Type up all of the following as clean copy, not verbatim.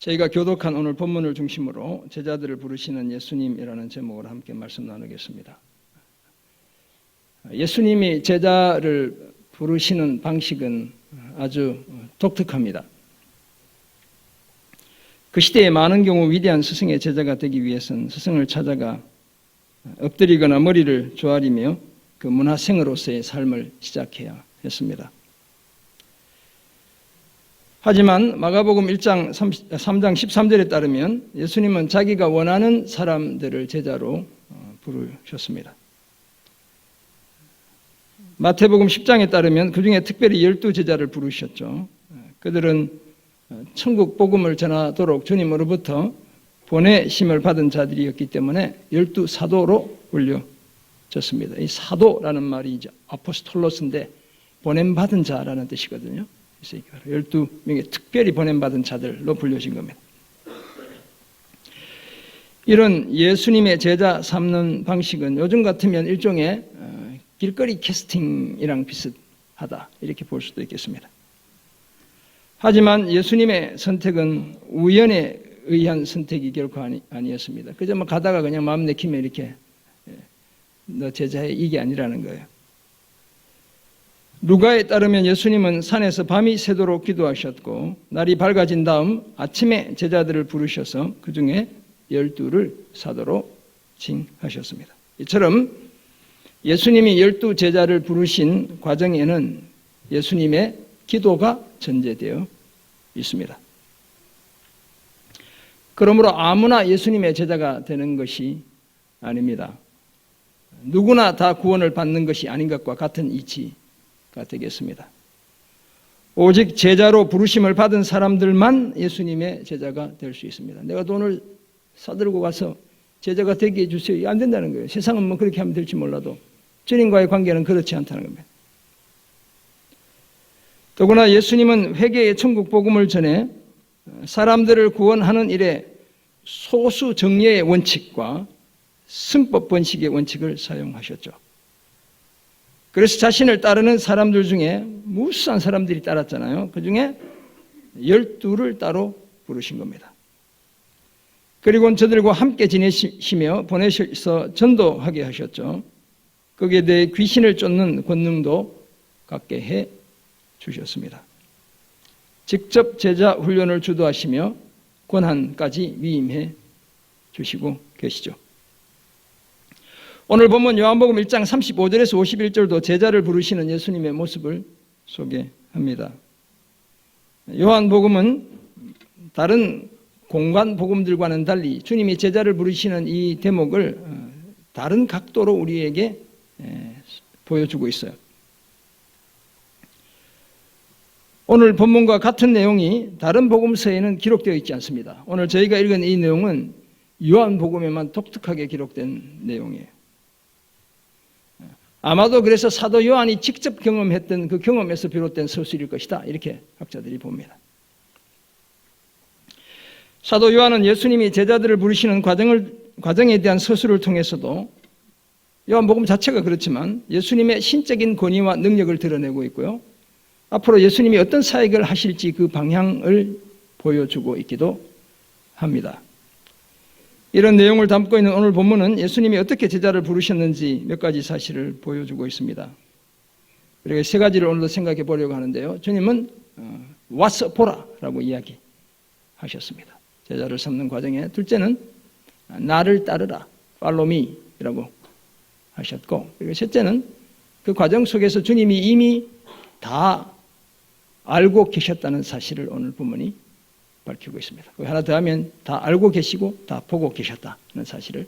저희가 교독한 오늘 본문을 중심으로 제자들을 부르시는 예수님이라는 제목으로 함께 말씀 나누겠습니다. 예수님이 제자를 부르시는 방식은 아주 독특합니다. 그 시대에 많은 경우 위대한 스승의 제자가 되기 위해서는 스승을 찾아가 엎드리거나 머리를 조아리며 그 문화생으로서의 삶을 시작해야 했습니다. 하지만 마가복음 1장 3장 13절에 따르면 예수님은 자기가 원하는 사람들을 제자로 부르셨습니다. 마태복음 10장에 따르면 그 중에 특별히 12제자를 부르셨죠. 그들은 천국 복음을 전하도록 주님으로부터 보내심을 받은 자들이었기 때문에 12사도로 불려졌습니다. 이 사도라는 말이 이제 아포스톨로스인데 보냄받은 자라는 뜻이거든요. 12명의 특별히 보냄받은 자들로 불려진 겁니다. 이런 예수님의 제자 삼는 방식은 요즘 같으면 일종의 길거리 캐스팅이랑 비슷하다 이렇게 볼 수도 있겠습니다. 하지만 예수님의 선택은 우연에 의한 선택이 결코 아니었습니다. 그저 뭐 가다가 그냥 마음 내키면 이렇게 너 제자해 이게 아니라는 거예요. 루가에 따르면 예수님은 산에서 밤이 새도록 기도하셨고 날이 밝아진 다음 아침에 제자들을 부르셔서 그 중에 12를 사도로 칭하셨습니다. 이처럼 예수님이 12제자를 부르신 과정에는 예수님의 기도가 전제되어 있습니다. 그러므로 아무나 예수님의 제자가 되는 것이 아닙니다. 누구나 다 구원을 받는 것이 아닌 것과 같은 이치가 되겠습니다. 오직 제자로 부르심을 받은 사람들만 예수님의 제자가 될 수 있습니다. 내가 돈을 사들고 가서 제자가 되게 해주세요. 안 된다는 거예요. 세상은 뭐 그렇게 하면 될지 몰라도 주님과의 관계는 그렇지 않다는 겁니다. 더구나 예수님은 회개의 천국 복음을 전해 사람들을 구원하는 일에 소수 정예의 원칙과 승법 번식의 원칙을 사용하셨죠. 그래서 자신을 따르는 사람들 중에 무수한 사람들이 따랐잖아요. 그 중에 12를 따로 부르신 겁니다. 그리고는 저들과 함께 지내시며 보내셔서 전도하게 하셨죠. 거기에 대해 귀신을 쫓는 권능도 갖게 해 주셨습니다. 직접 제자 훈련을 주도하시며 권한까지 위임해 주시고 계시죠. 오늘 본문 요한복음 1장 35절에서 51절도 제자를 부르시는 예수님의 모습을 소개합니다. 요한복음은 다른 공간 복음들과는 달리 주님이 제자를 부르시는 이 대목을 다른 각도로 우리에게 보여주고 있어요. 오늘 본문과 같은 내용이 다른 복음서에는 기록되어 있지 않습니다. 오늘 저희가 읽은 이 내용은 요한복음에만 독특하게 기록된 내용이에요. 아마도 그래서 사도 요한이 직접 경험했던 그 경험에서 비롯된 서술일 것이다. 이렇게 학자들이 봅니다. 사도 요한은 예수님이 제자들을 부르시는 과정에 대한 서술을 통해서도 요한복음 자체가 그렇지만 예수님의 신적인 권위와 능력을 드러내고 있고요. 앞으로 예수님이 어떤 사역을 하실지 그 방향을 보여주고 있기도 합니다. 이런 내용을 담고 있는 오늘 본문은 예수님이 어떻게 제자를 부르셨는지 몇 가지 사실을 보여주고 있습니다. 그리고 세 가지를 오늘도 생각해 보려고 하는데요. 주님은 와서 보라라고 이야기하셨습니다. 제자를 삼는 과정에 둘째는 나를 따르라, follow me라고 하셨고, 그리고 셋째는 그 과정 속에서 주님이 이미 다 알고 계셨다는 사실을 오늘 본문이 밝히고 있습니다. 하나 더 하면 다 알고 계시고 다 보고 계셨다는 사실을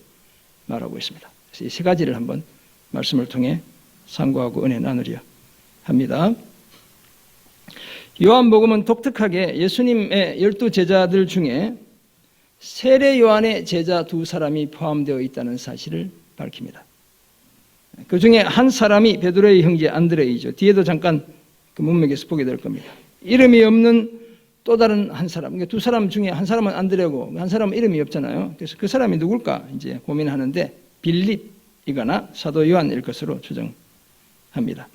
말하고 있습니다. 그래서 이 세 가지를 한번 말씀을 통해 상고하고 은혜 나누려 합니다. 요한복음은 독특하게 예수님의 12제자들 중에 세례 요한의 제자 2사람이 포함되어 있다는 사실을 밝힙니다. 그 중에 한 사람이 베드로의 형제 안드레이죠. 뒤에도 잠깐 그 문맥에서 보게 될 겁니다. 이름이 없는 또 다른 한 사람, 두 사람 중에 한 사람은 안드레고 한 사람은 이름이 없잖아요. 그래서 그 사람이 누굴까 이제 고민하는데 빌립이거나 사도 요한일 것으로 추정합니다.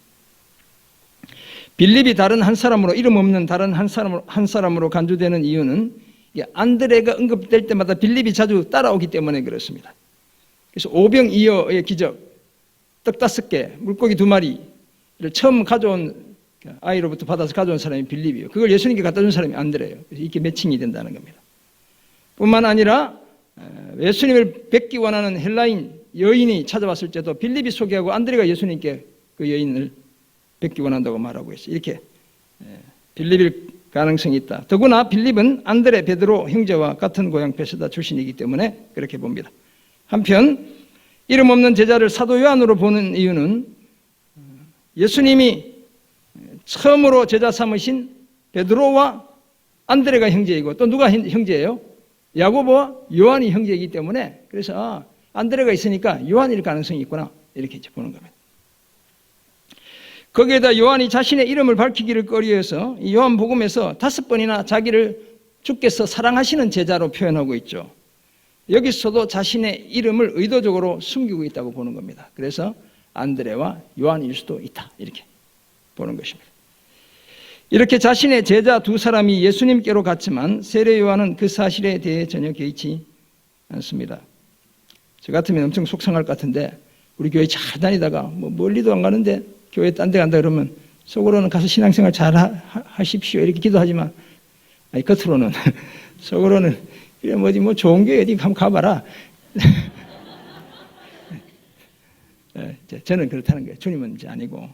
빌립이 다른 한 사람으로 이름 없는 다른 한 사람으로 간주되는 이유는 이게 안드레가 언급될 때마다 빌립이 자주 따라오기 때문에 그렇습니다. 그래서 오병이어의 기적, 떡 5개, 물고기 2마리를 처음 가져온 아이로부터 받아서 가져온 사람이 빌립이에요. 그걸 예수님께 갖다 준 사람이 안드레예요. 그래서 이렇게 매칭이 된다는 겁니다. 뿐만 아니라 예수님을 뵙기 원하는 헬라인 여인이 찾아왔을 때도 빌립이 소개하고 안드레가 예수님께 그 여인을 뵙기 원한다고 말하고 있어요. 이렇게 빌립일 가능성이 있다. 더구나 빌립은 안드레, 베드로 형제와 같은 고향 베세다 출신이기 때문에 그렇게 봅니다. 한편 이름 없는 제자를 사도 요한으로 보는 이유는 예수님이 처음으로 제자 삼으신 베드로와 안드레가 형제이고 또 누가 형제예요? 야고보와 요한이 형제이기 때문에 그래서 안드레가 있으니까 요한일 가능성이 있구나 이렇게 이제 보는 겁니다. 거기에다 요한이 자신의 이름을 밝히기를 꺼려해서 이 요한복음에서 5번이나 자기를 주께서 사랑하시는 제자로 표현하고 있죠. 여기서도 자신의 이름을 의도적으로 숨기고 있다고 보는 겁니다. 그래서 안드레와 요한일 수도 있다 이렇게 보는 것입니다. 이렇게 자신의 제자 2사람이 예수님께로 갔지만 세례 요한은 그 사실에 대해 전혀 개의치 않습니다. 저 같으면 엄청 속상할 것 같은데 우리 교회 잘 다니다가 뭐 멀리도 안 가는데 교회 딴 데 간다 그러면 속으로는 가서 신앙생활 잘 하십시오 이렇게 기도하지만 아니 겉으로는 속으로는 이래 뭐지 뭐 좋은 교회 어디 한번 가봐라. 저는 그렇다는 거예요. 주님은 이제 아니고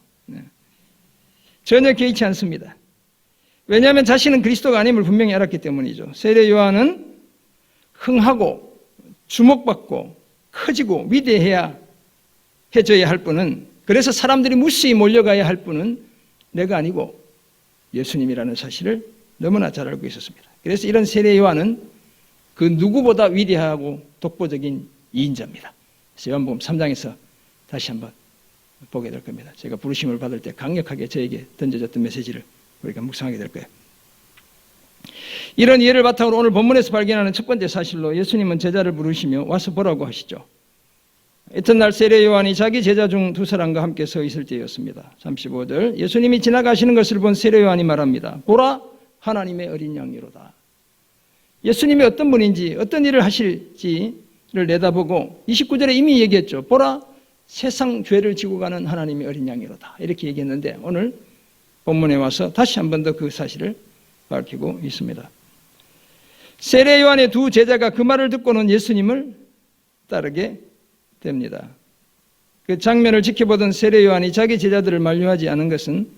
전혀 개의치 않습니다. 왜냐하면 자신은 그리스도가 아님을 분명히 알았기 때문이죠. 세례 요한은 흥하고 주목받고 커지고 위대해야 해져야 할 분은 그래서 사람들이 무수히 몰려가야 할 분은 내가 아니고 예수님이라는 사실을 너무나 잘 알고 있었습니다. 그래서 이런 세례 요한은 그 누구보다 위대하고 독보적인 이인자입니다. 그래서 요한복음 3장에서 다시 한번 보게 될 겁니다. 제가 부르심을 받을 때 강력하게 저에게 던져졌던 메시지를 우리가 묵상하게 될 거예요. 이런 예를 바탕으로 오늘 본문에서 발견하는 첫 번째 사실로 예수님은 제자를 부르시며 와서 보라고 하시죠. 이튿날 세례 요한이 자기 제자 중 2사람과 함께 서 있을 때였습니다. 35절 예수님이 지나가시는 것을 본 세례 요한이 말합니다. 보라 하나님의 어린 양이로다. 예수님이 어떤 분인지 어떤 일을 하실지를 내다보고 29절에 이미 얘기했죠. 보라 세상 죄를 지고 가는 하나님의 어린 양이로다. 이렇게 얘기했는데 오늘 본문에 와서 다시 한 번 더 그 사실을 밝히고 있습니다. 세례 요한의 2 제자가 그 말을 듣고는 예수님을 따르게 됩니다. 그 장면을 지켜보던 세례 요한이 자기 제자들을 만류하지 않은 것은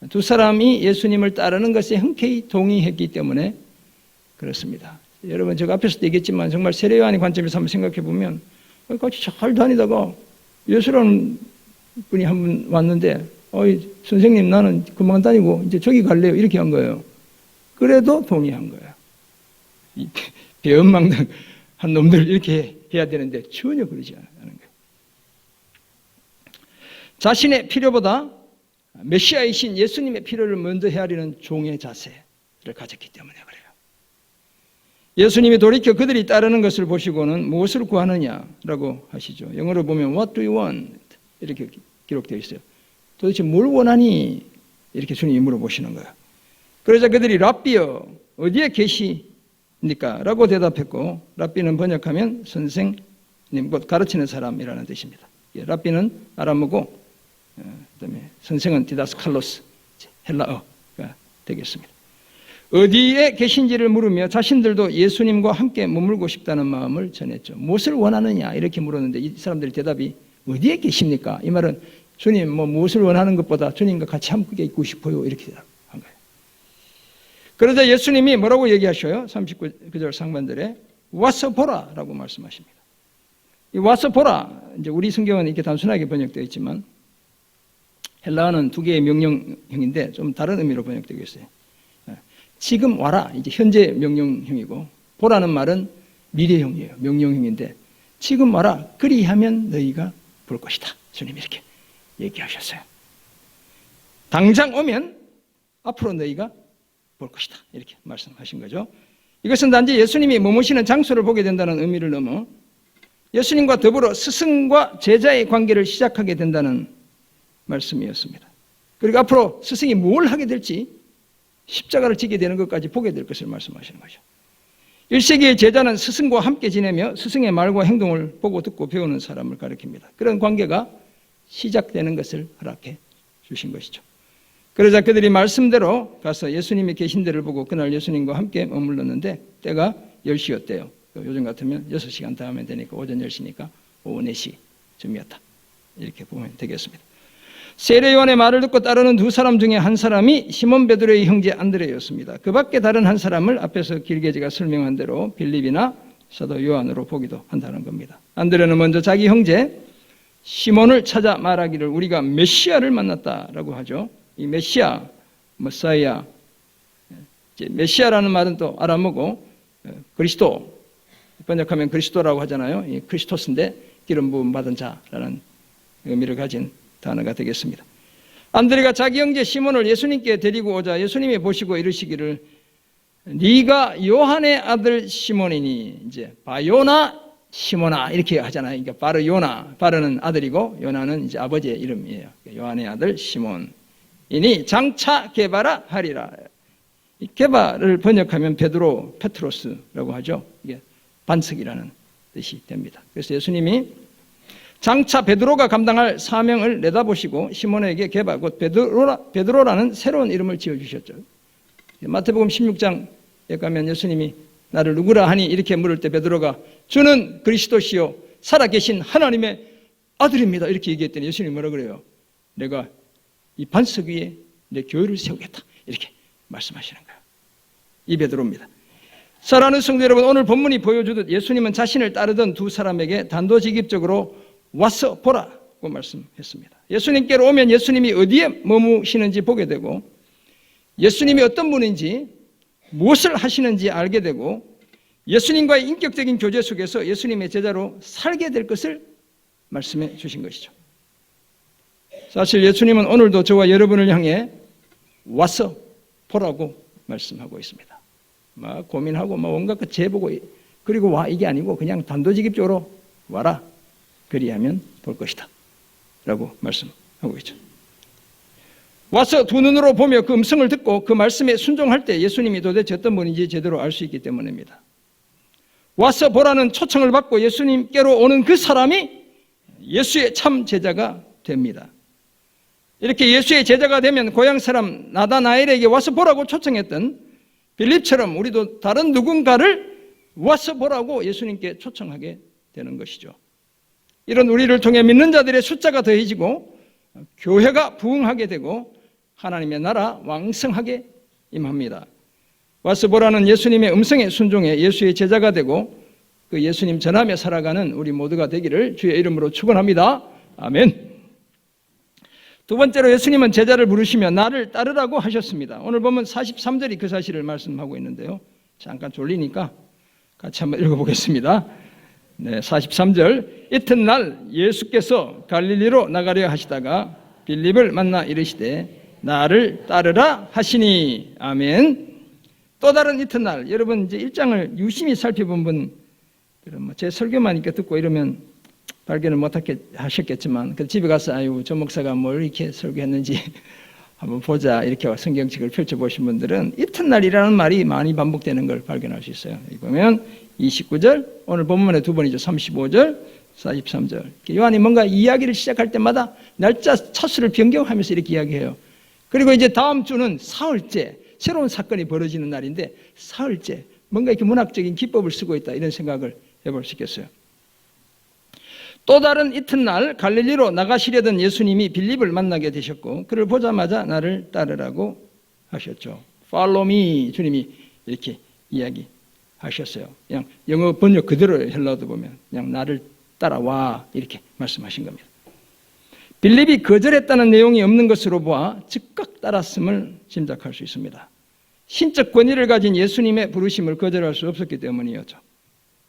2사람이 예수님을 따르는 것에 흔쾌히 동의했기 때문에 그렇습니다. 여러분 제가 앞에서도 얘기했지만 정말 세례 요한의 관점에서 한번 생각해 보면 같이 잘 다니다가 예수라는 분이 한 분 왔는데 선생님 나는 그만 다니고 이제 저기 갈래요 이렇게 한 거예요. 그래도 동의한 거예요. 이 배은망덕한 놈들 이렇게 해야 되는데 전혀 그러지 않은 거예요. 자신의 필요보다 메시아이신 예수님의 필요를 먼저 헤아리는 종의 자세를 가졌기 때문에 그래요. 예수님이 돌이켜 그들이 따르는 것을 보시고는 무엇을 구하느냐라고 하시죠. 영어로 보면 What do you want? 이렇게 기록되어 있어요. 도대체 뭘 원하니? 이렇게 주님이 물어보시는 거예요. 그러자 그들이 랍비여 어디에 계시니까? 라고 대답했고 랍비는 번역하면 선생님 곧 가르치는 사람이라는 뜻입니다. 랍비는 아람어고 그다음에 선생은 디다스칼로스 헬라어가 되겠습니다. 어디에 계신지를 물으며 자신들도 예수님과 함께 머물고 싶다는 마음을 전했죠. 무엇을 원하느냐 이렇게 물었는데 이 사람들의 대답이 어디에 계십니까? 이 말은 주님 무엇을 원하는 것보다 주님과 같이 함께 있고 싶어요 이렇게 한 거예요. 그러자 예수님이 뭐라고 얘기하셔요? 39절 상반절에 와서 보라 라고 말씀하십니다. 이 와서 보라 이제 우리 성경은 이렇게 단순하게 번역되어 있지만 헬라어는 2개의 명령형인데 좀 다른 의미로 번역되고 있어요. 지금 와라 이제 현재 명령형이고 보라는 말은 미래형이에요. 명령형인데 지금 와라 그리하면 너희가 볼 것이다. 주님이 이렇게 얘기하셨어요. 당장 오면 앞으로 너희가 볼 것이다. 이렇게 말씀하신 거죠. 이것은 단지 예수님이 머무시는 장소를 보게 된다는 의미를 넘어 예수님과 더불어 스승과 제자의 관계를 시작하게 된다는 말씀이었습니다. 그리고 앞으로 스승이 뭘 하게 될지 십자가를 지게 되는 것까지 보게 될 것을 말씀하시는 거죠. 1세기의 제자는 스승과 함께 지내며 스승의 말과 행동을 보고 듣고 배우는 사람을 가리킵니다. 그런 관계가 시작되는 것을 허락해 주신 것이죠. 그러자 그들이 말씀대로 가서 예수님이 계신 데를 보고 그날 예수님과 함께 머물렀는데 때가 10시였대요. 요즘 같으면 6시간 더 하면 되니까 오전 10시니까 오후 4시쯤이었다. 이렇게 보면 되겠습니다. 세례요한의 말을 듣고 따르는 두 사람 중에 한 사람이 시몬 베드로의 형제 안드레였습니다. 그 밖에 다른 한 사람을 앞에서 길게 제가 설명한 대로 빌립이나 사도 요한으로 보기도 한다는 겁니다. 안드레는 먼저 자기 형제 시몬을 찾아 말하기를 우리가 메시아를 만났다라고 하죠. 이 메시아, 머사이아, 메시아라는 말은 또 아람어고 그리스도, 번역하면 그리스도라고 하잖아요. 이 크리스토스인데 기름 부음 받은 자라는 의미를 가진 단어가 되겠습니다. 안드레가 자기 형제 시몬을 예수님께 데리고 오자 예수님이 보시고 이르시기를 네가 요한의 아들 시몬이니 이제 바요나 시몬아 이렇게 하잖아요. 그러니까 바르 요나, 바르는 아들이고 요나는 이제 아버지의 이름이에요. 요한의 아들 시몬이니 장차 게바라 하리라. 이 게바를 번역하면 베드로, 페트로스라고 하죠. 이게 반석이라는 뜻이 됩니다. 그래서 예수님이 장차 베드로가 감당할 사명을 내다보시고 시몬에게 게바 곧 베드로라는 새로운 이름을 지어주셨죠. 마태복음 16장에 가면 예수님이 나를 누구라 하니 이렇게 물을 때 베드로가 주는 그리스도시요 살아계신 하나님의 아들입니다. 이렇게 얘기했더니 예수님이 뭐라 그래요? 내가 이 반석 위에 내 교회를 세우겠다. 이렇게 말씀하시는 거예요. 이 베드로입니다. 사랑하는 성도 여러분, 오늘 본문이 보여주듯 예수님은 자신을 따르던 두 사람에게 단도직입적으로 와서 보라고 말씀했습니다. 예수님께로 오면 예수님이 어디에 머무시는지 보게 되고 예수님이 어떤 분인지 무엇을 하시는지 알게 되고 예수님과의 인격적인 교제 속에서 예수님의 제자로 살게 될 것을 말씀해 주신 것이죠. 사실 예수님은 오늘도 저와 여러분을 향해 와서 보라고 말씀하고 있습니다. 막 고민하고 막 온갖 것 재보고 그리고 와 이게 아니고 그냥 단도직입적으로 와라. 그리하면 볼 것이다. 라고 말씀하고 있죠. 와서 두 눈으로 보며 그 음성을 듣고 그 말씀에 순종할 때 예수님이 도대체 어떤 분인지 제대로 알 수 있기 때문입니다. 와서 보라는 초청을 받고 예수님께로 오는 그 사람이 예수의 참 제자가 됩니다. 이렇게 예수의 제자가 되면 고향 사람 나다나엘에게 와서 보라고 초청했던 빌립처럼 우리도 다른 누군가를 와서 보라고 예수님께 초청하게 되는 것이죠. 이런 우리를 통해 믿는 자들의 숫자가 더해지고 교회가 부흥하게 되고 하나님의 나라 왕성하게 임합니다. 와서 보라는 예수님의 음성에 순종해 예수의 제자가 되고 그 예수님 전하며 살아가는 우리 모두가 되기를 주의 이름으로 축원합니다. 아멘. 두 번째로 예수님은 제자를 부르시며 나를 따르라고 하셨습니다. 오늘 보면 43절이 그 사실을 말씀하고 있는데요. 잠깐 졸리니까 같이 한번 읽어보겠습니다. 네, 43절. 이튿날 예수께서 갈릴리로 나가려 하시다가 빌립을 만나 이르시되 나를 따르라 하시니. 아멘. 또 다른 이튿날, 여러분 이제 1장을 유심히 살펴본 분, 제 설교만 이렇게 듣고 이러면 발견을 못 하셨겠지만 집에 가서 아유 저 목사가 뭘 이렇게 설교했는지 한번 보자 이렇게 성경책을 펼쳐보신 분들은 이튿날이라는 말이 많이 반복되는 걸 발견할 수 있어요. 보면 29절, 오늘 본문에 두 번이죠. 35절, 43절. 요한이 뭔가 이야기를 시작할 때마다 날짜 차수를 변경하면서 이렇게 이야기해요. 그리고 이제 다음 주는 사흘째, 새로운 사건이 벌어지는 날인데 사흘째, 뭔가 이렇게 문학적인 기법을 쓰고 있다 이런 생각을 해볼 수 있겠어요. 또 다른 이튿날 갈릴리로 나가시려던 예수님이 빌립을 만나게 되셨고 그를 보자마자 나를 따르라고 하셨죠. Follow me 주님이 이렇게 이야기하셨어요. 그냥 영어 번역 그대로 헬라어도 보면 그냥 나를 따라와 이렇게 말씀하신 겁니다. 빌립이 거절했다는 내용이 없는 것으로 보아 즉각 따랐음을 짐작할 수 있습니다. 신적 권위를 가진 예수님의 부르심을 거절할 수 없었기 때문이었죠.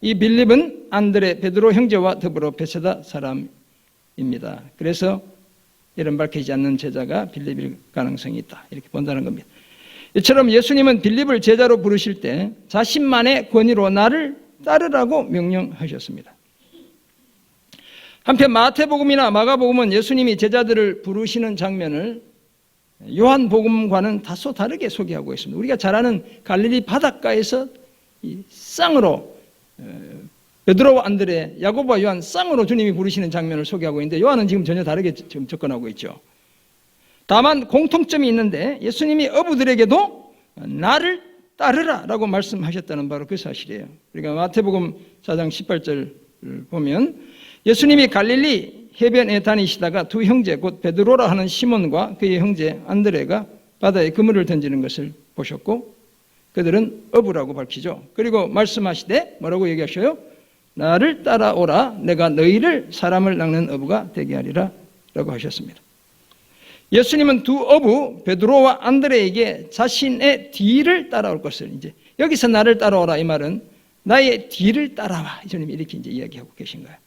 이 빌립은 안드레, 베드로 형제와 더불어 베세다 사람입니다. 그래서 이름 밝히지 않는 제자가 빌립일 가능성이 있다. 이렇게 본다는 겁니다. 이처럼 예수님은 빌립을 제자로 부르실 때 자신만의 권위로 나를 따르라고 명령하셨습니다. 한편 마태복음이나 마가복음은 예수님이 제자들을 부르시는 장면을 요한복음과는 다소 다르게 소개하고 있습니다. 우리가 잘 아는 갈릴리 바닷가에서 이 쌍으로 베드로와 안드레, 야고보와 요한 쌍으로 주님이 부르시는 장면을 소개하고 있는데 요한은 지금 전혀 다르게 지금 접근하고 있죠. 다만 공통점이 있는데 예수님이 어부들에게도 나를 따르라 라고 말씀하셨다는 바로 그 사실이에요. 그러니까 마태복음 4장 18절을 보면 예수님이 갈릴리 해변에 다니시다가 두 형제 곧 베드로라 하는 시몬과 그의 형제 안드레가 바다에 그물을 던지는 것을 보셨고 그들은 어부라고 밝히죠. 그리고 말씀하시되 뭐라고 얘기하셔요? 나를 따라오라 내가 너희를 사람을 낚는 어부가 되게 하리라 라고 하셨습니다. 예수님은 두 어부 베드로와 안드레에게 자신의 뒤를 따라올 것을 이제 여기서 나를 따라오라 이 말은 나의 뒤를 따라와 예수님이 이렇게 이제 이야기하고 계신 거예요.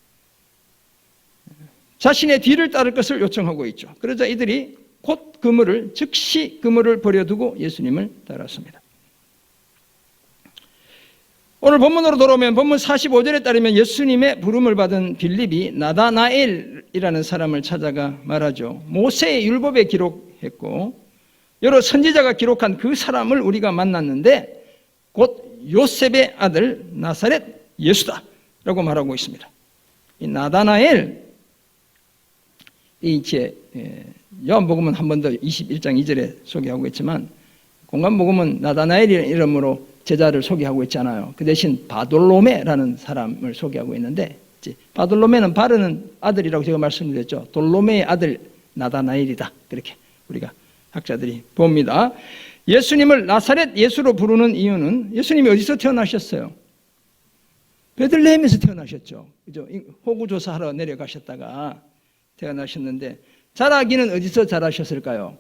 자신의 뒤를 따를 것을 요청하고 있죠. 그러자 이들이 곧 즉시 그물을 버려두고 예수님을 따랐습니다. 오늘 본문으로 돌아오면 본문 45절에 따르면 예수님의 부름을 받은 빌립이 나다나엘이라는 사람을 찾아가 말하죠. 모세의 율법에 기록했고 여러 선지자가 기록한 그 사람을 우리가 만났는데 곧 요셉의 아들 나사렛 예수다 라고 말하고 있습니다. 이 나다나엘 이제 요한복음은 한 번 더 21장 2절에 소개하고 있지만 공관복음은 나다나엘이라는 이름으로 제자를 소개하고 있잖아요. 그 대신 바돌로메라는 사람을 소개하고 있는데 바돌로메는 바르는 아들이라고 제가 말씀드렸죠. 돌로메의 아들 나다나엘이다. 그렇게 우리가 학자들이 봅니다. 예수님을 나사렛 예수로 부르는 이유는 예수님이 어디서 태어나셨어요? 베들레헴에서 태어나셨죠. 그죠? 호구조사하러 내려가셨다가 태어나셨는데 자라기는 어디서 자라셨을까요?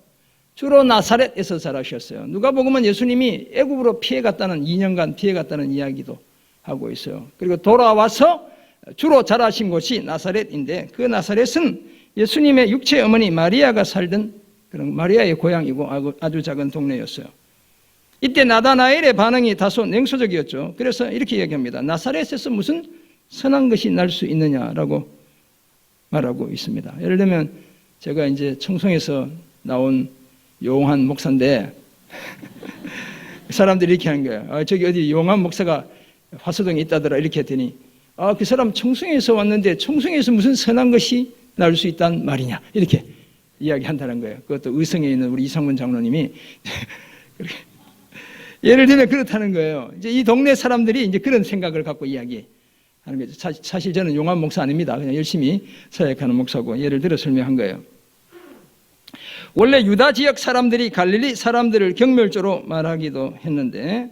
주로 나사렛에서 자라셨어요. 누가복음은 예수님이 애굽으로 피해갔다는 2년간 피해갔다는 이야기도 하고 있어요. 그리고 돌아와서 주로 자라신 곳이 나사렛인데 그 나사렛은 예수님의 육체 어머니 마리아가 살던 그런 마리아의 고향이고 아주 작은 동네였어요. 이때 나다나엘의 반응이 다소 냉소적이었죠. 그래서 이렇게 이야기합니다. 나사렛에서 무슨 선한 것이 날 수 있느냐라고 말하고 있습니다. 예를 들면 제가 이제 청송에서 나온 용한 목사인데 사람들이 이렇게 하는 거예요. 저기 어디 용한 목사가 화서동에 있다더라 이렇게 했더니 그 사람 청송에서 왔는데 청송에서 무슨 선한 것이 날 수 있단 말이냐 이렇게 이야기한다는 거예요. 그것도 의성에 있는 우리 이상문 장로님이 예를 들면 그렇다는 거예요. 이제 이 동네 사람들이 이제 그런 생각을 갖고 이야기하는 거죠. 사실 저는 용한 목사 아닙니다. 그냥 열심히 사역하는 목사고 예를 들어 설명한 거예요. 원래 유다 지역 사람들이 갈릴리 사람들을 경멸조로 말하기도 했는데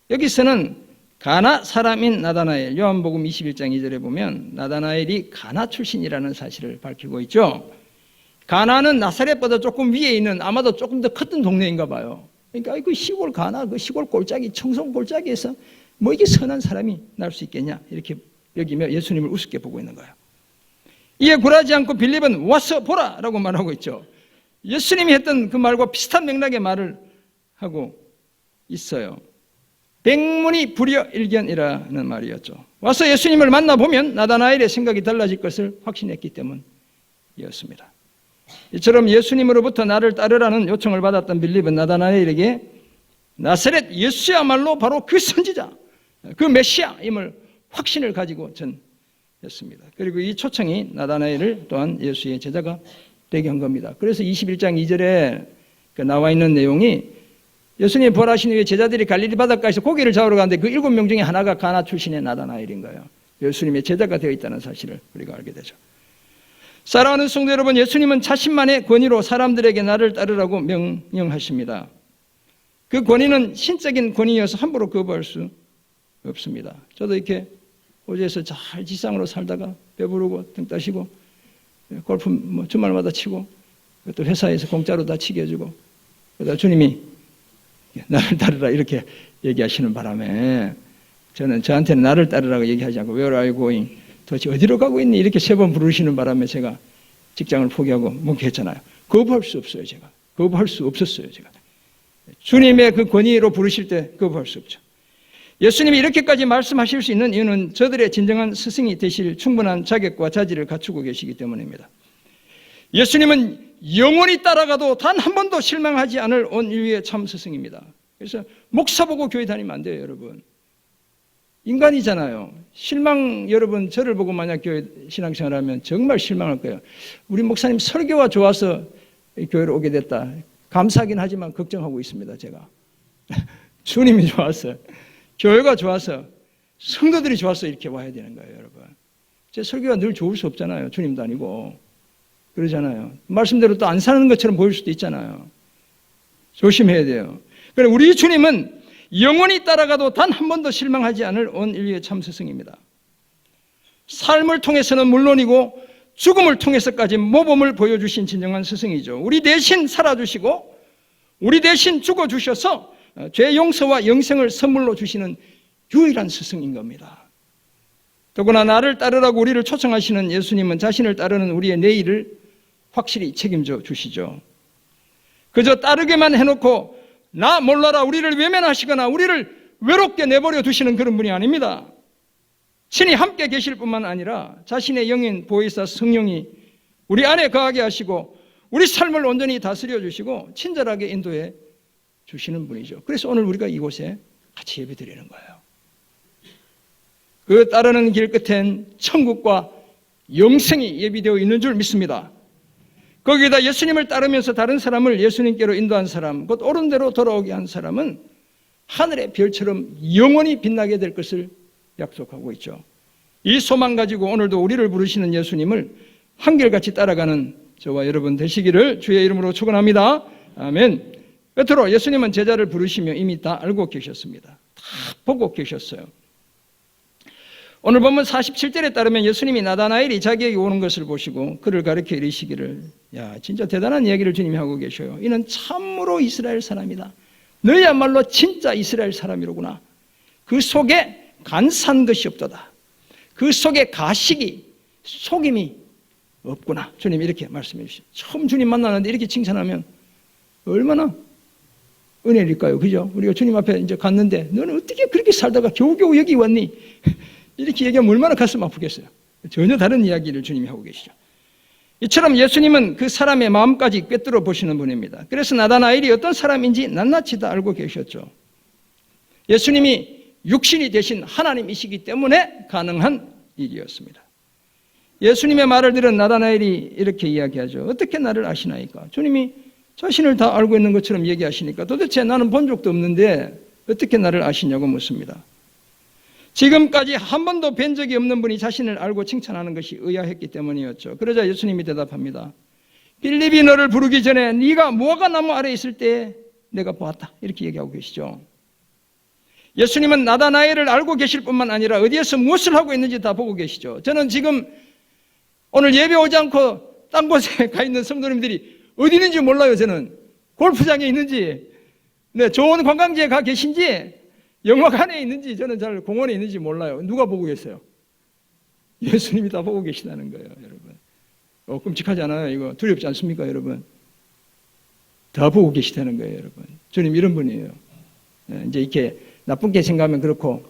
여기서는 가나 사람인 나다나엘 요한복음 21장 2절에 보면 나다나엘이 가나 출신이라는 사실을 밝히고 있죠. 가나는 나사렛보다 조금 위에 있는 아마도 조금 더 컸던 동네인가 봐요. 그러니까 그 시골 가나 그 시골 골짜기 청송 골짜기에서 뭐 이게 선한 사람이 날 수 있겠냐 이렇게 여기며 예수님을 우습게 보고 있는 거예요. 이에 굴하지 않고 빌립은 와서 보라 라고 말하고 있죠. 예수님이 했던 그 말과 비슷한 맥락의 말을 하고 있어요. 백문이 불여일견이라는 말이었죠. 와서 예수님을 만나보면 나다나엘의 생각이 달라질 것을 확신했기 때문이었습니다. 이처럼 예수님으로부터 나를 따르라는 요청을 받았던 빌립은 나다나엘에게 나사렛 예수야말로 바로 그 선지자, 그 메시아임을 확신을 가지고 전했습니다. 그리고 이 초청이 나다나엘을 또한 예수의 제자가 되게 한 겁니다. 그래서 21장 2절에 나와 있는 내용이 예수님이 부활하신 후에 제자들이 갈릴리 바닷가에서 고기를 잡으러 가는데 그 7명 중에 하나가 가나 출신의 나다나엘인 거예요. 예수님의 제자가 되어 있다는 사실을 우리가 알게 되죠. 사랑하는 성도 여러분, 예수님은 자신만의 권위로 사람들에게 나를 따르라고 명령하십니다. 그 권위는 신적인 권위여서 함부로 거부할 수 없습니다. 저도 이렇게 호주에서 잘 지상으로 살다가 배부르고 등 따시고 골프 주말마다 치고 또 회사에서 공짜로 다 치게 해주고 그러다 주님이 나를 따르라 이렇게 얘기하시는 바람에 저는 저한테는 나를 따르라고 얘기하지 않고 Where are you going? 도대체 어디로 가고 있니? 이렇게 3번 부르시는 바람에 제가 직장을 포기하고 묵혀했잖아요. 거부할 수 없어요. 제가 거부할 수 없었어요. 제가 주님의 그 권위로 부르실 때 거부할 수 없죠. 예수님이 이렇게까지 말씀하실 수 있는 이유는 저들의 진정한 스승이 되실 충분한 자격과 자질을 갖추고 계시기 때문입니다. 예수님은 영원히 따라가도 단 한 번도 실망하지 않을 온 인류의 참 스승입니다. 그래서 목사 보고 교회 다니면 안 돼요, 여러분. 인간이잖아요. 실망, 여러분 저를 보고 만약 교회 신앙생활하면 정말 실망할 거예요. 우리 목사님 설교가 좋아서 교회로 오게 됐다. 감사하긴 하지만 걱정하고 있습니다. 제가. 주님이 좋아서, 교회가 좋아서, 성도들이 좋아서 이렇게 와야 되는 거예요. 여러분. 제 설교가 늘 좋을 수 없잖아요. 주님도 아니고. 그러잖아요. 말씀대로 또 안 사는 것처럼 보일 수도 있잖아요. 조심해야 돼요. 그래, 우리 주님은 영원히 따라가도 단 한 번도 실망하지 않을 온 인류의 참 스승입니다. 삶을 통해서는 물론이고 죽음을 통해서까지 모범을 보여주신 진정한 스승이죠. 우리 대신 살아주시고 우리 대신 죽어주셔서 죄 용서와 영생을 선물로 주시는 유일한 스승인 겁니다. 더구나 나를 따르라고 우리를 초청하시는 예수님은 자신을 따르는 우리의 내일을 확실히 책임져 주시죠. 그저 따르게만 해놓고 나 몰라라 우리를 외면하시거나 우리를 외롭게 내버려 두시는 그런 분이 아닙니다. 친히 함께 계실 뿐만 아니라 자신의 영인 보혜사 성령이 우리 안에 거하게 하시고 우리 삶을 온전히 다스려 주시고 친절하게 인도해 주시는 분이죠. 그래서 오늘 우리가 이곳에 같이 예배 드리는 거예요. 그 따르는 길 끝엔 천국과 영생이 예비되어 있는 줄 믿습니다. 거기에다 예수님을 따르면서 다른 사람을 예수님께로 인도한 사람, 곧 옳은 대로 돌아오게 한 사람은 하늘의 별처럼 영원히 빛나게 될 것을 약속하고 있죠. 이 소망 가지고 오늘도 우리를 부르시는 예수님을 한결같이 따라가는 저와 여러분 되시기를 주의 이름으로 축원합니다. 아멘. 끝으로 예수님은 제자를 부르시며 이미 다 알고 계셨습니다. 다 보고 계셨어요. 오늘 본문 47절에 따르면 예수님이 나다나엘이 자기에게 오는 것을 보시고 그를 가르쳐 이르시기를, 야, 진짜 대단한 이야기를 주님이 하고 계셔요. 이는 참으로 이스라엘 사람이다. 너희야말로 진짜 이스라엘 사람이로구나. 그 속에 간사한 것이 없도다. 그 속에 가식이, 속임이 없구나. 주님 이렇게 말씀해 주시죠. 처음 주님 만나는데 이렇게 칭찬하면 얼마나 은혜일까요? 그죠? 우리가 주님 앞에 이제 갔는데 너는 어떻게 그렇게 살다가 겨우겨우 여기 왔니? 이렇게 얘기하면 얼마나 가슴 아프겠어요. 전혀 다른 이야기를 주님이 하고 계시죠. 이처럼 예수님은 그 사람의 마음까지 꿰뚫어 보시는 분입니다. 그래서 나다나엘이 어떤 사람인지 낱낱이 다 알고 계셨죠. 예수님이 육신이 되신 하나님이시기 때문에 가능한 일이었습니다. 예수님의 말을 들은 나다나엘이 이렇게 이야기하죠. 어떻게 나를 아시나이까? 주님이 자신을 다 알고 있는 것처럼 얘기하시니까 도대체 나는 본 적도 없는데 어떻게 나를 아시냐고 묻습니다. 지금까지 한 번도 뵌 적이 없는 분이 자신을 알고 칭찬하는 것이 의아했기 때문이었죠. 그러자 예수님이 대답합니다. 빌립이 너를 부르기 전에 네가 무화과 나무 아래 있을 때 내가 보았다. 이렇게 얘기하고 계시죠. 예수님은 나다나엘을 알고 계실 뿐만 아니라 어디에서 무엇을 하고 있는지 다 보고 계시죠. 저는 지금 오늘 예배 오지 않고 딴 곳에 가 있는 성도님들이 어디 있는지 몰라요. 저는 골프장에 있는지, 네, 좋은 관광지에 가 계신지, 영화관에 있는지, 저는 잘 공원에 있는지 몰라요. 누가 보고 계세요? 예수님이 다 보고 계시다는 거예요, 여러분. 끔찍하지 않아요? 이거 두렵지 않습니까, 여러분? 다 보고 계시다는 거예요, 여러분. 주님 이런 분이에요. 이제 이렇게 나쁘게 생각하면 그렇고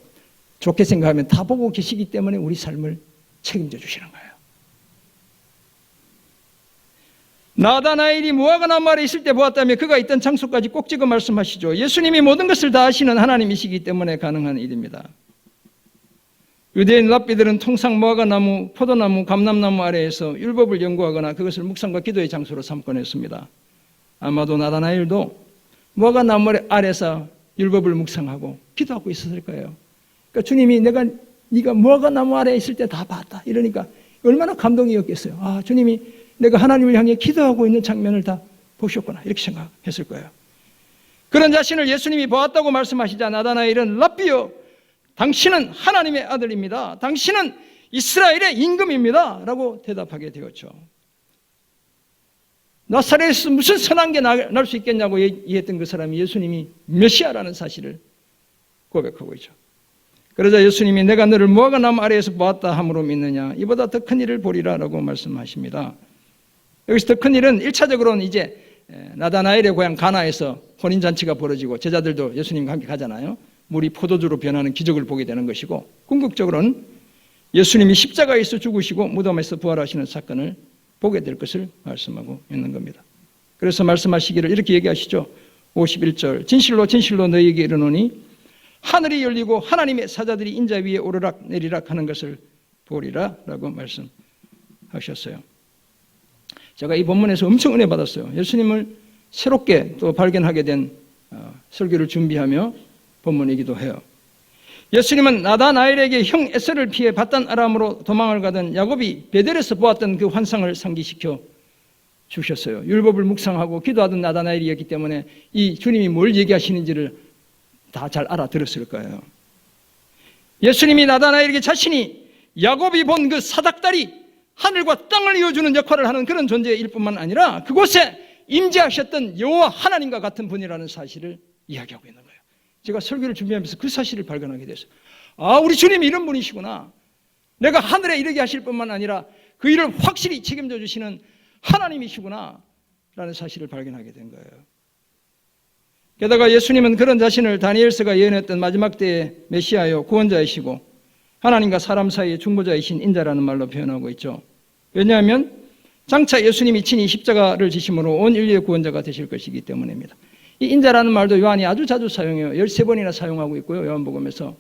좋게 생각하면 다 보고 계시기 때문에 우리 삶을 책임져 주시는 거예요. 나다나엘이 무화과 나무 아래 있을 때 보았다며 그가 있던 장소까지 꼭 찍어 말씀하시죠. 예수님이 모든 것을 다 아시는 하나님이시기 때문에 가능한 일입니다. 유대인 랍비들은 통상 무화과 나무, 포도나무, 감람나무 아래에서 율법을 연구하거나 그것을 묵상과 기도의 장소로 삼곤 했습니다. 아마도 나다나엘도 무화과 나무 아래에서 율법을 묵상하고 기도하고 있었을 거예요. 그러니까 주님이 네가 무화과 나무 아래에 있을 때 다 봤다. 이러니까 얼마나 감동이었겠어요. 아, 주님이 내가 하나님을 향해 기도하고 있는 장면을 다 보셨구나. 이렇게 생각했을 거예요. 그런 자신을 예수님이 보았다고 말씀하시자 나다나엘은 랍비여, 당신은 하나님의 아들입니다. 당신은 이스라엘의 임금입니다. 라고 대답하게 되었죠. 나사렛에서 무슨 선한 게 날 수 있겠냐고 얘기했던 그 사람이 예수님이 메시아라는 사실을 고백하고 있죠. 그러자 예수님이 내가 너를 무화과 나무 아래에서 보았다 함으로 믿느냐? 이보다 더 큰 일을 보리라 라고 말씀하십니다. 여기서 더 큰 일은 1차적으로는 이제 나다나엘의 고향 가나에서 혼인잔치가 벌어지고 제자들도 예수님과 함께 가잖아요. 물이 포도주로 변하는 기적을 보게 되는 것이고, 궁극적으로는 예수님이 십자가에서 죽으시고 무덤에서 부활하시는 사건을 보게 될 것을 말씀하고 있는 겁니다. 그래서 말씀하시기를 이렇게 얘기하시죠. 51절 진실로 진실로 너희에게 이르노니 하늘이 열리고 하나님의 사자들이 인자 위에 오르락 내리락 하는 것을 보리라 라고 말씀하셨어요. 제가 이 본문에서 엄청 은혜 받았어요. 예수님을 새롭게 또 발견하게 된 설교를 준비하며 본문이기도 해요. 예수님은 나다나엘에게 형 에서를 피해 바단 아람으로 도망을 가던 야곱이 베델에서 보았던 그 환상을 상기시켜 주셨어요. 율법을 묵상하고 기도하던 나다나엘이었기 때문에 이 주님이 뭘 얘기하시는지를 다 잘 알아들었을 거예요. 예수님이 나다나엘에게 자신이 야곱이 본 그 사닥다리, 하늘과 땅을 이어주는 역할을 하는 그런 존재일 뿐만 아니라 그곳에 임재하셨던 여호와 하나님과 같은 분이라는 사실을 이야기하고 있는 거예요. 제가 설교를 준비하면서 그 사실을 발견하게 됐어요. 아, 우리 주님이 이런 분이시구나. 내가 하늘에 이르게 하실 뿐만 아니라 그 일을 확실히 책임져 주시는 하나님이시구나 라는 사실을 발견하게 된 거예요. 게다가 예수님은 그런 자신을 다니엘서가 예언했던 마지막 때의 메시아요 구원자이시고 하나님과 사람 사이의 중보자이신 인자라는 말로 표현하고 있죠. 왜냐하면 장차 예수님이 친히 십자가를 지심으로 온 인류의 구원자가 되실 것이기 때문입니다. 이 인자라는 말도 요한이 아주 자주 사용해요. 13번이나 사용하고 있고요. 요한복음에서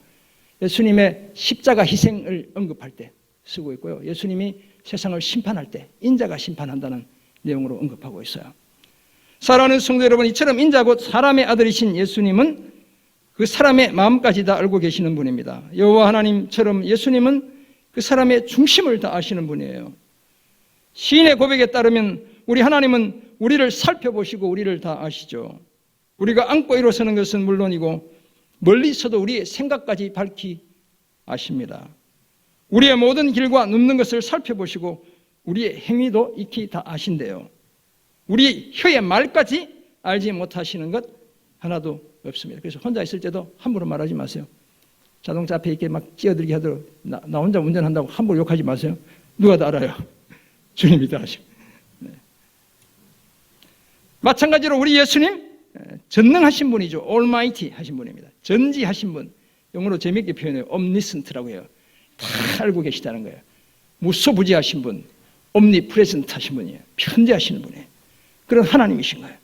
예수님의 십자가 희생을 언급할 때 쓰고 있고요. 예수님이 세상을 심판할 때 인자가 심판한다는 내용으로 언급하고 있어요. 사랑하는 성도 여러분, 이처럼 인자 곧 사람의 아들이신 예수님은 그 사람의 마음까지 다 알고 계시는 분입니다. 여호와 하나님처럼 예수님은 그 사람의 중심을 다 아시는 분이에요. 시인의 고백에 따르면 우리 하나님은 우리를 살펴보시고 우리를 다 아시죠. 우리가 안고 일어서는 것은 물론이고 멀리서도 우리의 생각까지 밝히 아십니다. 우리의 모든 길과 눕는 것을 살펴보시고 우리의 행위도 익히 다 아신대요. 우리 혀의 말까지 알지 못하시는 것 하나도 없습니다. 그래서 혼자 있을 때도 함부로 말하지 마세요. 자동차 앞에 이렇게 막 끼어들게 하도록 나 혼자 운전한다고 함부로 욕하지 마세요. 누가 다 알아요? 주님이 다 아시고. 네. 마찬가지로 우리 예수님 전능하신 분이죠. Almighty 하신 분입니다. 전지하신 분. 영어로 재미있게 표현해요. Omniscient라고 해요. 다 알고 계시다는 거예요. 무소부지하신 분, Omnipresent 하신 분이에요. 편재하시는 분이에요. 그런 하나님이신 거예요.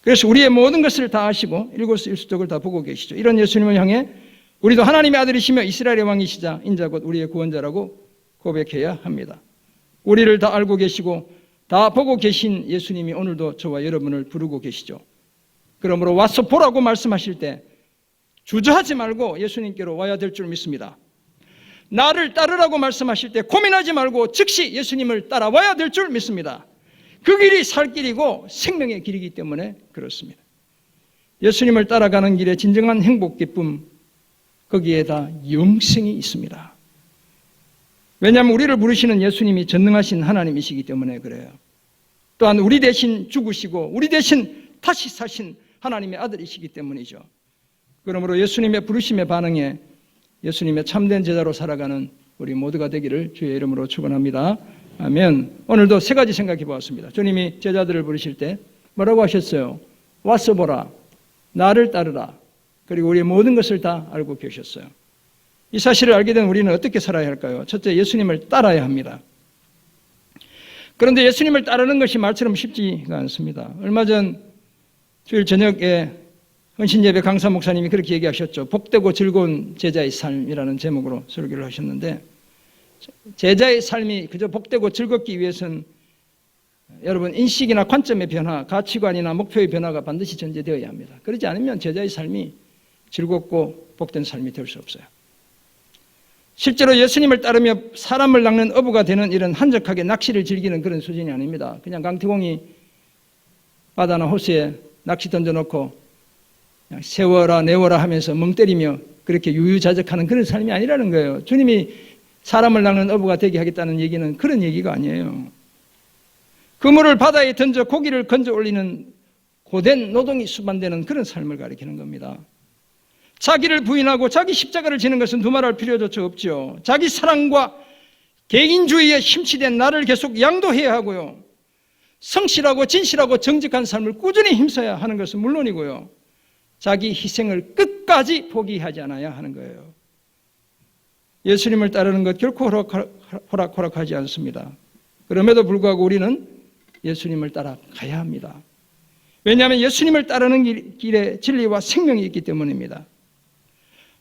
그래서 우리의 모든 것을 다 아시고 일거수일투족을 다 보고 계시죠. 이런 예수님을 향해 우리도 하나님의 아들이시며 이스라엘의 왕이시자 인자 곧 우리의 구원자라고 고백해야 합니다. 우리를 다 알고 계시고 다 보고 계신 예수님이 오늘도 저와 여러분을 부르고 계시죠. 그러므로 와서 보라고 말씀하실 때 주저하지 말고 예수님께로 와야 될 줄 믿습니다. 나를 따르라고 말씀하실 때 고민하지 말고 즉시 예수님을 따라와야 될 줄 믿습니다. 그 길이 살 길이고 생명의 길이기 때문에 그렇습니다. 예수님을 따라가는 길에 진정한 행복, 기쁨, 거기에다 영생이 있습니다. 왜냐하면 우리를 부르시는 예수님이 전능하신 하나님이시기 때문에 그래요. 또한 우리 대신 죽으시고 우리 대신 다시 사신 하나님의 아들이시기 때문이죠. 그러므로 예수님의 부르심에 반응해 예수님의 참된 제자로 살아가는 우리 모두가 되기를 주의 이름으로 축원합니다. 아멘. 오늘도 세 가지 생각해 보았습니다. 주님이 제자들을 부르실 때 뭐라고 하셨어요? 와서 보라, 나를 따르라, 그리고 우리의 모든 것을 다 알고 계셨어요. 이 사실을 알게 된 우리는 어떻게 살아야 할까요? 첫째, 예수님을 따라야 합니다. 그런데 예수님을 따르는 것이 말처럼 쉽지가 않습니다. 얼마 전 주일 저녁에 헌신예배 강사 목사님이 그렇게 얘기하셨죠. 복되고 즐거운 제자의 삶이라는 제목으로 설교를 하셨는데, 제자의 삶이 그저 복되고 즐겁기 위해서는 여러분 인식이나 관점의 변화, 가치관이나 목표의 변화가 반드시 전제되어야 합니다. 그렇지 않으면 제자의 삶이 즐겁고 복된 삶이 될 수 없어요. 실제로 예수님을 따르며 사람을 낚는 어부가 되는 일은 한적하게 낚시를 즐기는 그런 수준이 아닙니다. 그냥 강태공이 바다나 호수에 낚시 던져놓고 그냥 세워라 내워라 하면서 멍 때리며 그렇게 유유자적하는 그런 삶이 아니라는 거예요. 주님이 사람을 낚는 어부가 되게 하겠다는 얘기는 그런 얘기가 아니에요. 그물을 바다에 던져 고기를 건져 올리는 고된 노동이 수반되는 그런 삶을 가리키는 겁니다. 자기를 부인하고 자기 십자가를 지는 것은 두말할 필요조차 없죠. 자기 사랑과 개인주의에 심취된 나를 계속 양도해야 하고요. 성실하고 진실하고 정직한 삶을 꾸준히 힘써야 하는 것은 물론이고요. 자기 희생을 끝까지 포기하지 않아야 하는 거예요. 예수님을 따르는 것 결코 호락호락하지 않습니다. 그럼에도 불구하고 우리는 예수님을 따라 가야 합니다. 왜냐하면 예수님을 따르는 길에 진리와 생명이 있기 때문입니다.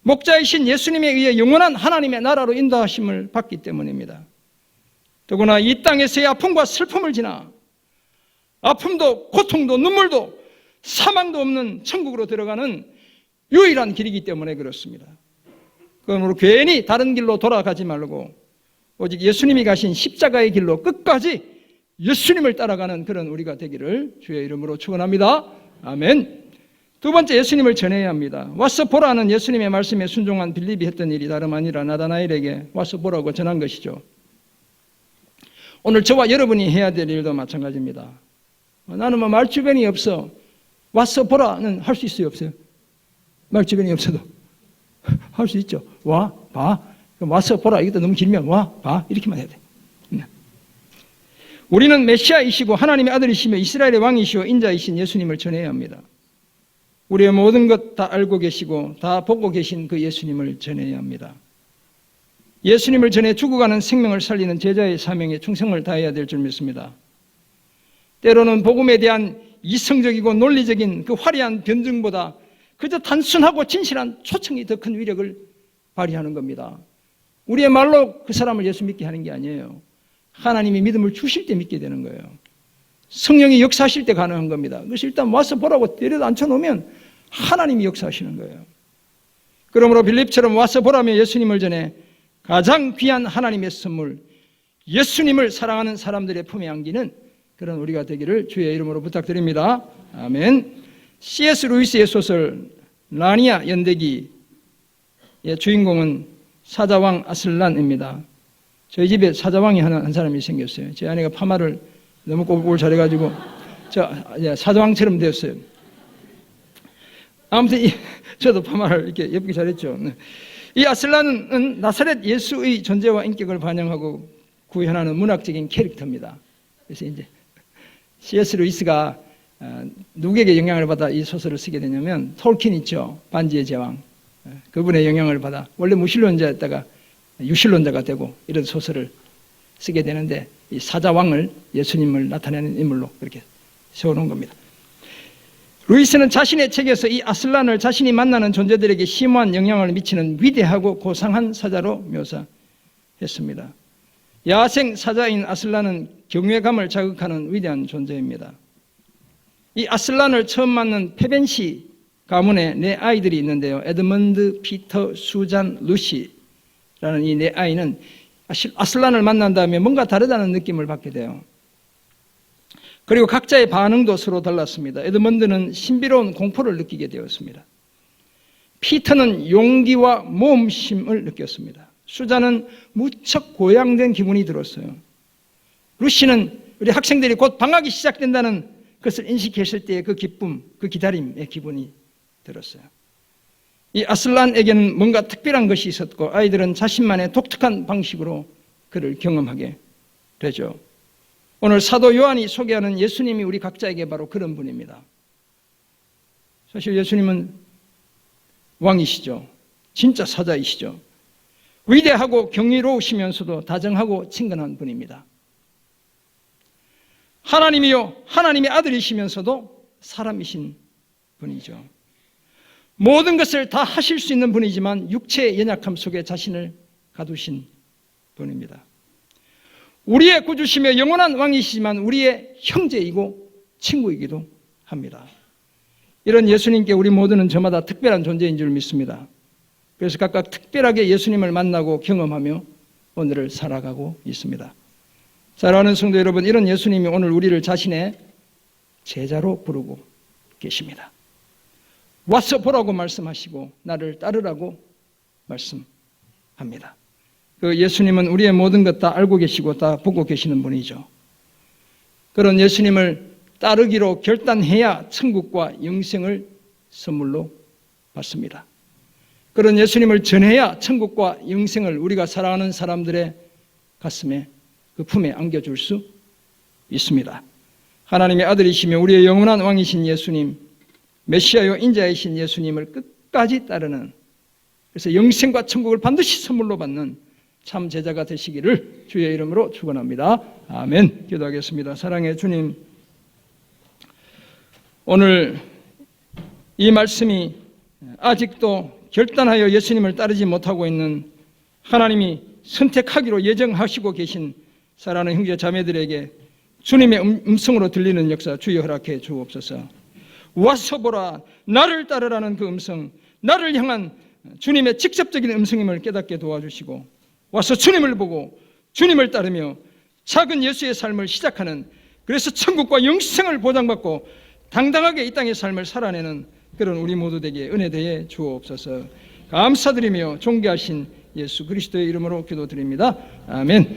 목자이신 예수님에 의해 영원한 하나님의 나라로 인도하심을 받기 때문입니다. 더구나 이 땅에서의 아픔과 슬픔을 지나 아픔도 고통도 눈물도 사망도 없는 천국으로 들어가는 유일한 길이기 때문에 그렇습니다. 그러므로 괜히 다른 길로 돌아가지 말고 오직 예수님이 가신 십자가의 길로 끝까지 예수님을 따라가는 그런 우리가 되기를 주의 이름으로 축원합니다. 아멘. 두 번째, 예수님을 전해야 합니다. 와서 보라는 예수님의 말씀에 순종한 빌립이 했던 일이 다름 아니라 나다나엘에게 와서 보라고 전한 것이죠. 오늘 저와 여러분이 해야 될 일도 마찬가지입니다. 나는 말 주변이 없어. 와서 보라는 할 수 있어요, 없어요? 말 주변이 없어도 할 수 있죠. 와, 봐. 와서 보라. 이것도 너무 길면 와, 봐. 이렇게만 해야 돼. 우리는 메시아이시고 하나님의 아들이시며 이스라엘의 왕이시오 인자이신 예수님을 전해야 합니다. 우리의 모든 것 다 알고 계시고 다 보고 계신 그 예수님을 전해야 합니다. 예수님을 전해 죽어가는 생명을 살리는 제자의 사명에 충성을 다해야 될 줄 믿습니다. 때로는 복음에 대한 이성적이고 논리적인 그 화려한 변증보다 그저 단순하고 진실한 초청이 더 큰 위력을 발휘하는 겁니다. 우리의 말로 그 사람을 예수 믿게 하는 게 아니에요. 하나님이 믿음을 주실 때 믿게 되는 거예요. 성령이 역사하실 때 가능한 겁니다. 그래서 일단 와서 보라고 데려다 앉혀놓으면 하나님이 역사하시는 거예요. 그러므로 빌립처럼 와서 보라며 예수님을 전해 가장 귀한 하나님의 선물, 예수님을 사랑하는 사람들의 품에 안기는 그런 우리가 되기를 주의 이름으로 부탁드립니다. 아멘. C.S. 루이스의 소설 나니아 연대기의 주인공은 사자왕 아슬란입니다. 저희 집에 사자왕이 한 사람이 생겼어요. 제 아내가 파마를 너무 꼴꼴 잘해가지고 사자왕처럼 되었어요. 아무튼 저도 파마를 이렇게 예쁘게 잘했죠. 이 아슬란은 나사렛 예수의 존재와 인격을 반영하고 구현하는 문학적인 캐릭터입니다. 그래서 이제 C.S. 루이스가 누구에게 영향을 받아 이 소설을 쓰게 되냐면 톨킨 있죠. 반지의 제왕. 그분의 영향을 받아 원래 무신론자였다가 유신론자가 되고 이런 소설을 쓰게 되는데 이 사자왕을 예수님을 나타내는 인물로 그렇게 세워놓은 겁니다. 루이스는 자신의 책에서 이 아슬란을 자신이 만나는 존재들에게 심오한 영향을 미치는 위대하고 고상한 사자로 묘사했습니다. 야생 사자인 아슬란은 경외감을 자극하는 위대한 존재입니다. 이 아슬란을 처음 만난 페벤시 가문에 네 아이들이 있는데요. 에드먼드, 피터, 수잔, 루시라는 이 네 아이는 아슬란을 만난 다음에 뭔가 다르다는 느낌을 받게 돼요. 그리고 각자의 반응도 서로 달랐습니다. 에드먼드는 신비로운 공포를 느끼게 되었습니다. 피터는 용기와 모험심을 느꼈습니다. 수잔은 무척 고양된 기분이 들었어요. 루시는 우리 학생들이 곧 방학이 시작된다는 것을 인식했을 때의 그 기쁨, 그 기다림의 기분이 들었어요. 이 아슬란에게는 뭔가 특별한 것이 있었고 아이들은 자신만의 독특한 방식으로 그를 경험하게 되죠. 오늘 사도 요한이 소개하는 예수님이 우리 각자에게 바로 그런 분입니다. 사실 예수님은 왕이시죠. 진짜 사자이시죠. 위대하고 경이로우시면서도 다정하고 친근한 분입니다. 하나님이요 하나님의 아들이시면서도 사람이신 분이죠. 모든 것을 다 하실 수 있는 분이지만 육체의 연약함 속에 자신을 가두신 분입니다. 우리의 구주시며 영원한 왕이시지만 우리의 형제이고 친구이기도 합니다. 이런 예수님께 우리 모두는 저마다 특별한 존재인 줄 믿습니다. 그래서 각각 특별하게 예수님을 만나고 경험하며 오늘을 살아가고 있습니다. 사랑하는 성도 여러분, 이런 예수님이 오늘 우리를 자신의 제자로 부르고 계십니다. 와서 보라고 말씀하시고 나를 따르라고 말씀합니다. 그 예수님은 우리의 모든 것 다 알고 계시고 다 보고 계시는 분이죠. 그런 예수님을 따르기로 결단해야 천국과 영생을 선물로 받습니다. 그런 예수님을 전해야 천국과 영생을 우리가 사랑하는 사람들의 가슴에 그 품에 안겨줄 수 있습니다. 하나님의 아들이시며 우리의 영원한 왕이신 예수님, 메시아요 인자이신 예수님을 끝까지 따르는, 그래서 영생과 천국을 반드시 선물로 받는 참 제자가 되시기를 주의 이름으로 축원합니다. 아멘. 기도하겠습니다. 사랑의 주님, 오늘 이 말씀이 아직도 결단하여 예수님을 따르지 못하고 있는 하나님이 선택하기로 예정하시고 계신 사랑하는 형제 자매들에게 주님의 음성으로 들리는 역사 주여 허락해 주옵소서. 와서 보라, 나를 따르라는 그 음성, 나를 향한 주님의 직접적인 음성임을 깨닫게 도와주시고, 와서 주님을 보고 주님을 따르며 작은 예수의 삶을 시작하는, 그래서 천국과 영생을 보장받고 당당하게 이 땅의 삶을 살아내는 그런 우리 모두 되게 은혜 되어 주옵소서. 감사드리며 존귀하신 예수 그리스도의 이름으로 기도드립니다. 아멘.